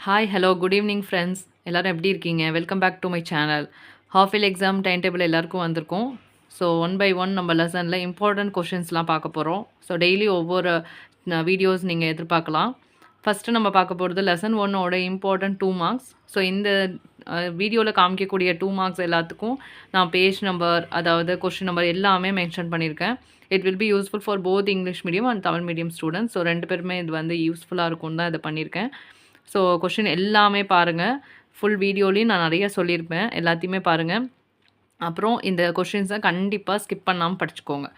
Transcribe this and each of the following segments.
Hi hello good evening friends எல்லோரும் எப்படி இருக்கீங்க? Welcome back to my channel. Half yearly exam time table எல்லாருக்கும் வந்திருக்கும். ஸோ ஒன் பை ஒன் நம்ம லெசனில் இம்பார்ட்டன்ட் கொஷின்ஸ்லாம் பார்க்க போகிறோம். ஸோ டெய்லி ஒவ்வொரு வீடியோஸ் நீங்கள் எதிர்பார்க்கலாம். ஃபஸ்ட்டு நம்ம பார்க்க போகிறது லெசன் 1ஓட இம்பார்ட்டன்ட் 2 மார்க்ஸ். ஸோ இந்த வீடியோவில் காமிக்கக்கூடிய 2 மார்க்ஸ் எல்லாத்துக்கும் நான் பேஜ் நம்பர், அதாவது கொஷின் நம்பர் எல்லாமே மென்ஷன் பண்ணியிருக்கேன். It will be useful for both English medium and Tamil medium students. So 2 பேருமே இது வந்து யூஸ்ஃபுல்லாக இருக்கும்னு தான் இதை பண்ணியிருக்கேன். ஸோ கொஷின் எல்லாமே பாருங்கள். ஃபுல் வீடியோலையும் நான் நிறைய சொல்லியிருப்பேன், எல்லாத்தையுமே பாருங்கள். அப்புறம் இந்த கொஷின்ஸை கண்டிப்பாக ஸ்கிப் பண்ணாமல் படிச்சுக்கோங்க.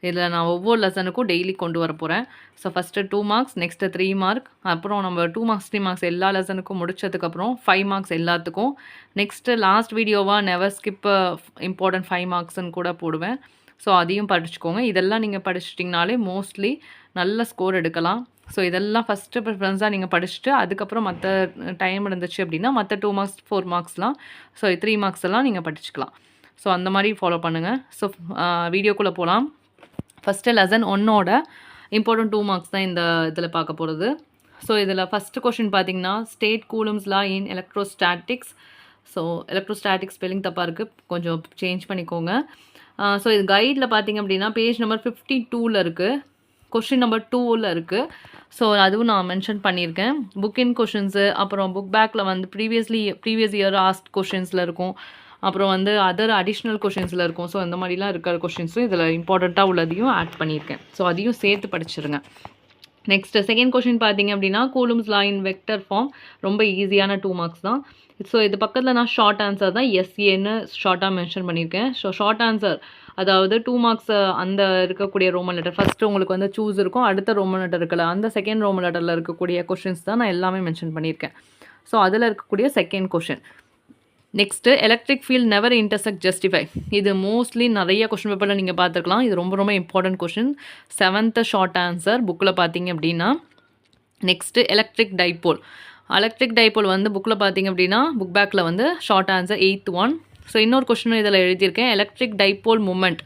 இதில் நான் ஒவ்வொரு லெசனுக்கும் டெய்லி கொண்டு வர போகிறேன். So first 2 marks, next 3 mark, அப்புறம் நம்ம 2 மார்க்ஸ் 3 மார்க்ஸ் எல்லா லெசனுக்கும் முடிச்சதுக்கப்புறம் 5 மார்க்ஸ் எல்லாத்துக்கும். நெக்ஸ்ட்டு லாஸ்ட் வீடியோவாக நெவர் ஸ்கிப் இம்பார்ட்டன்ட் 5 மார்க்ஸ்ன்னு கூட போடுவேன். ஸோ அதையும் படிச்சுக்கோங்க. இதெல்லாம் நீங்கள் படிச்சிட்டிங்கனாலே மோஸ்ட்லி நல்ல ஸ்கோர் எடுக்கலாம். ஸோ இதெல்லாம் ஃபஸ்ட்டு ப்ரிஃபரன்ஸாக நீங்கள் படிச்சுட்டு அதுக்கப்புறம் மற்ற டைம் இருந்துச்சு அப்படின்னா மற்ற 2 மார்க்ஸ் 4 மார்க்ஸ்லாம், ஸோ 3 மார்க்ஸ் எல்லாம் நீங்கள் படிச்சுக்கலாம். ஸோ அந்த மாதிரி ஃபாலோ பண்ணுங்கள். ஸோ வீடியோக்குள்ளே போகலாம். ஃபஸ்ட்டு லெசன் 1ஓட இம்பார்ட்டன்ட் 2 மார்க்ஸ் தான் இந்த இதில் பார்க்க போகிறது. ஸோ இதில் ஃபஸ்ட்டு கொஷின் பார்த்தீங்கன்னா ஸ்டேட் கூலம்ஸ் லா இன் எலக்ட்ரோஸ்டாட்டிக்ஸ். ஸோ எலக்ட்ரோஸ்டாட்டிக்ஸ் ஸ்பெல்லிங் தப்பாக இருக்குது, கொஞ்சம் சேஞ்ச் பண்ணிக்கோங்க. ஸோ இது கைடில் பார்த்தீங்க அப்படின்னா பேஜ் நம்பர் 52ல் இருக்குது, கொஷின் நம்பர் 2ல் இருக்குது. ஸோ அதுவும் நான் மென்ஷன் பண்ணியிருக்கேன். புக் இன் கொஷின்ஸு, அப்புறம் புக் பேக்கில் வந்து ப்ரீவியஸ் இயர் ஆஸ்ட் கொஷின்ஸில் இருக்கும், அப்புறம் வந்து அதர் அடிஷ்னல் கொஷின்ஸில் இருக்கும். ஸோ இந்த மாதிரிலாம் இருக்கிற கொஷின்ஸும் இதில் இம்பார்ட்டண்ட்டாக உள்ளதையும் ஆட் பண்ணியிருக்கேன். ஸோ அதையும் சேர்த்து படிச்சிருங்க. நெக்ஸ்ட்டு செகண்ட் கொஷின் பார்த்தீங்க அப்படின்னா கூலும்ஸ் லா இன் வெக்டர் ஃபார்ம். ரொம்ப ஈஸியான 2 மார்க்ஸ் தான். ஸோ இது பக்கத்தில் நான் ஷார்ட் ஆன்சர் தான் எஸ்ஏன்னு ஷார்ட்டாக மென்ஷன் பண்ணியிருக்கேன். ஸோ ஷார்ட் ஆன்சர் அதாவது 2 மார்க்ஸ் அந்த இருக்கக்கூடிய ரோமன் லெட்டர் ஃபஸ்ட்டு உங்களுக்கு வந்து சூஸ் இருக்கும், அடுத்த ரோமன் லெட்டர் இருக்குல்ல அந்த செகண்ட் ரோமன் லெட்டரில் இருக்கக்கூடிய கொஷின்ஸ் தான் நான் எல்லாமே மென்ஷன் பண்ணியிருக்கேன். ஸோ அதில் இருக்கக்கூடிய second question. Next electric field never intersect justify. இது மோஸ்ட்லி நிறைய கொஷின் பேப்பரில் நீங்கள் பார்த்துருக்கலாம். இது ரொம்ப ரொம்ப important question. 7th short answer புக்கில் பார்த்தீங்க அப்படின்னா. Next electric dipole. Electric dipole வந்து புக்கில் பார்த்தீங்க அப்படின்னா புக் பேக்கில் வந்து short answer 8th one. So இன்னொரு கொஷினும் இதில் எழுதியிருக்கேன், எலக்ட்ரிக் டைபோல் மூமெண்ட்.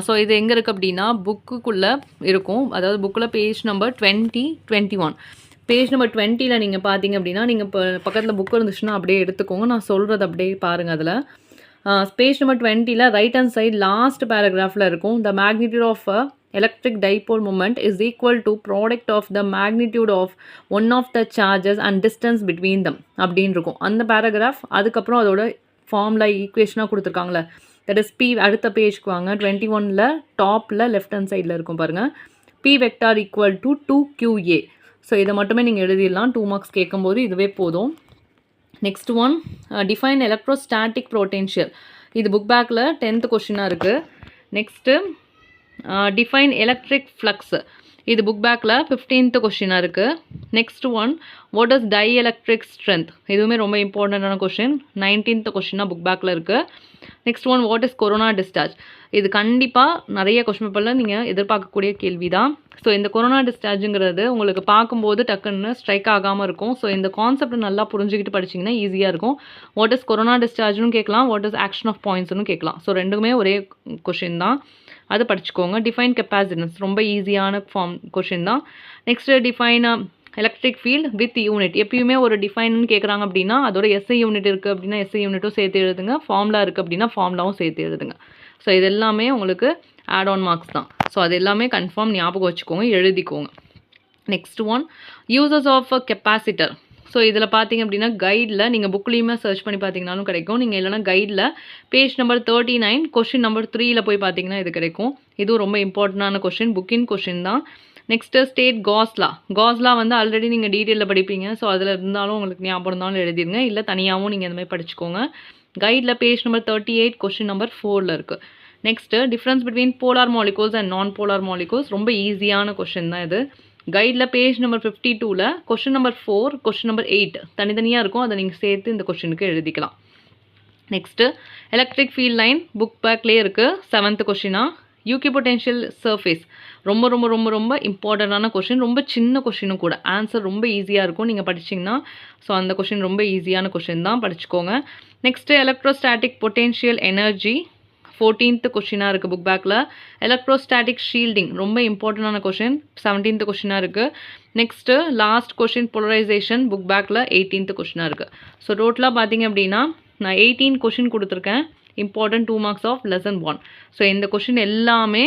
ஸோ இது எங்கே இருக்குது அப்படின்னா புக்குக்குள்ளே இருக்கும், அதாவது புக்கில் பேஜ் நம்பர் 20, 21. பேஜ் நம்பர் 20ல் நீங்கள் பார்த்தீங்க அப்படின்னா நீங்கள் இப்போ பக்கத்தில் புக் இருந்துச்சுன்னா அப்படியே எடுத்துக்கோங்க, நான் சொல்கிறது அப்படியே பாருங்கள். அதில் பேஜ் நம்பர் 20ல் ரைட் ஹேண்ட் சைடு லாஸ்ட் பேராகிராஃபில் இருக்கும், the magnitude of electric dipole moment is equal to product of the magnitude of one of the charges and distance between them அப்படின்னு இருக்கும் அந்த பேராகிராஃப். அதுக்கப்புறம் அதோட ஃபார்முலா ஈக்குவேஷனாக கொடுத்துருக்காங்களே, தட் இஸ் பி. அடுத்த பேஜ்க்கு வாங்க, 21ல் டாப்பில் லெஃப்ட் ஹேண்ட் சைடில் இருக்கும் பாருங்கள், B vector equal to 2QA. So இதை மட்டுமே நீங்கள் எழுதிடலாம், 2 மார்க்ஸ் கேட்கும்போது இதுவே போதும். Next one define electrostatic potential. இது புக் பேக்கில் 10th கொஷினாக இருக்குது. Next define electric flux. இது புக் பேக்கில் 15th கொஷினாக இருக்குது. Next one what is dielectric strength. இதுவுமே ரொம்ப இம்பார்ட்டண்ட்டான கொஷின், 19th கொஷினாக புக் பேக்கில் இருக்குது. Next one what is corona discharge. இது கண்டிப்பாக நிறைய கொஷின் பேப்பரில் நீங்கள் எதிர்பார்க்கக்கூடிய கேள்வி தான். ஸோ இந்த கொரோனா டிஸ்சார்ஜுங்கிறது உங்களுக்கு பார்க்கும்போது டக்குன்னு ஸ்ட்ரைக் ஆகாமல் இருக்கும். ஸோ இந்த கான்செப்ட் நல்லா புரிஞ்சுக்கிட்டு படிச்சிங்கன்னா ஈஸியாக இருக்கும். வாட் இஸ் கொரோனா டிஸ்சார்ஜ்னு கேட்கலாம், வாட் இஸ் ஆக்ஷன் ஆஃப் பாயிண்ட்ஸ்னு கேட்கலாம். ஸோ ரெண்டுமே ஒரே கொஷின் தான், அது படிச்சுக்கோங்க. டிஃபைன் கெப்பாசிட்டன்ஸ் ரொம்ப ஈஸியான ஃபார்ம் கொஷின் தான். Next define electric field with unit. எப்பயுமே ஒரு டிஃபைன்னு கேட்குறாங்க அப்படின்னா அதோட எஸ்ஐ யூனிட் இருக்குது அப்படின்னா எஸ்ஐ யூனிட்டும் சேர்த்து எழுதுங்க, ஃபார்முலா இருக்குது அப்படின்னா ஃபார்முலாவும் சேர்த்து எழுதுங்க. ஸோ இது எல்லாமே உங்களுக்கு ஆட் ஆன் மார்க்ஸ் தான். ஸோ அது எல்லாமே கன்ஃபார்ம் ஞாபகம் வச்சுக்கோங்க, எழுதிக்கோங்க. Next one uses of capacitor. So இதில் பார்த்தீங்க அப்படின்னா கைடில் நீங்கள் புக்லேயுமே சர்ச் பண்ணி பார்த்தீங்கனாலும் கிடைக்கும், நீங்கள் இல்லைனா கைடில் பேஜ் நம்பர் 39 கொஷின் நம்பர் 3ல் போய் பார்த்தீங்கன்னா இது கிடைக்கும். இதுவும் ரொம்ப இம்பார்ட்டண்டான கொஷின், புக்கின் கொஷின் தான். Next state Gauss law. காஸ்லா வந்து ஆல்ரெடி நீங்கள் டீட்டெயிலில் படிப்பீங்க, ஸோ அதில் இருந்தாலும் உங்களுக்கு ஞாபகம் இருந்தாலும் எழுதிருங்க, இல்லை தனியாகவும் நீங்கள் இந்த மாதிரி படிச்சுக்கோங்க. கைடில் பேஜ் நம்பர் 38 கொஷின் நம்பர் 4ல் இருக்குது. Next difference between polar molecules and non polar molecules. ரொம்ப ஈஸியான கொஷின் தான் இது. கைடில் பேஜ் நம்பர் 52ல் கொஷின் நம்பர் 4, கொஷின் நம்பர் 8 தனித்தனியாக இருக்கும், அதை நீங்கள் சேர்த்து இந்த கொஷினுக்கு எழுதிக்கலாம். Next electric field line book பேக்லேயே இருக்குது, 7th கொஷினாக. யூகி பொட்டென்ஷியல் சர்ஃபேஸ் ரொம்ப ரொம்ப ரொம்ப ரொம்ப இம்பார்ட்டண்டான கொஷின், ரொம்ப சின்ன கொஷினும் கூட, ஆன்சர் ரொம்ப ஈஸியாக இருக்கும் நீங்கள் படிச்சிங்கன்னா. ஸோ அந்த கொஷின் ரொம்ப ஈஸியான கொஷின் தான், படிச்சுக்கோங்க. Next electrostatic potential energy 14th கொஸ்டினாக இருக்குது புக் பேக்கில். எலக்ட்ரோஸ்டாட்டிக் ஷீல்டிங் ரொம்ப இம்பார்ட்டண்டான கொஷின் 17th கொஸ்டினாக இருக்குது. Next last question polarisation book பேக்கில் 18th கொஸ்டினாக இருக்குது. ஸோ டோட்டலாக பார்த்தீங்க அப்படின்னா நான் 18 கொஷின் கொடுத்துருக்கேன். Important 2 marks of lesson 1. So இந்த கொஷின் எல்லாமே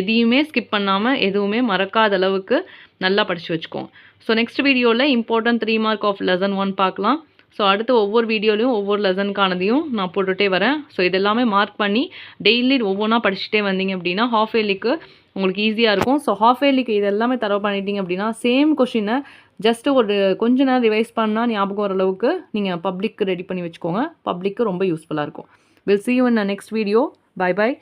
எதையுமே ஸ்கிப் பண்ணாமல் எதுவுமே மறக்காத அளவுக்கு நல்லா படித்து வச்சுக்கோங்க. ஸோ நெக்ஸ்ட் வீடியோவில் இம்பார்ட்டன்ட் 3 மார்க் ஆஃப் லெசன் 1 பார்க்கலாம். ஸோ அடுத்து ஒவ்வொரு வீடியோலையும் ஒவ்வொரு லெசனுக்கானதையும் நான் போட்டுகிட்டே வரேன். ஸோ இதெல்லாமே மார்க் பண்ணி டெய்லி ஒவ்வொன்றா படிச்சுட்டே வந்தீங்க அப்படின்னா ஹாஃப் இயர்லிக்கு உங்களுக்கு ஈஸியாக இருக்கும். ஸோ ஹாஃப் இயர்லிக்கு இது எல்லாமே தரவு பண்ணிட்டீங்க அப்படின்னா சேம் கொஷினை ஜஸ்ட்டு ஒரு கொஞ்ச நேரம் ரிவைஸ் பண்ணால் ஞாபகம் வர அளவுக்கு நீங்கள் பப்ளிக்கு ரெடி பண்ணி வச்சுக்கோங்க. பப்ளிக்கு ரொம்ப யூஸ்ஃபுல்லாக இருக்கும். We'll see you in the next video. Bye bye.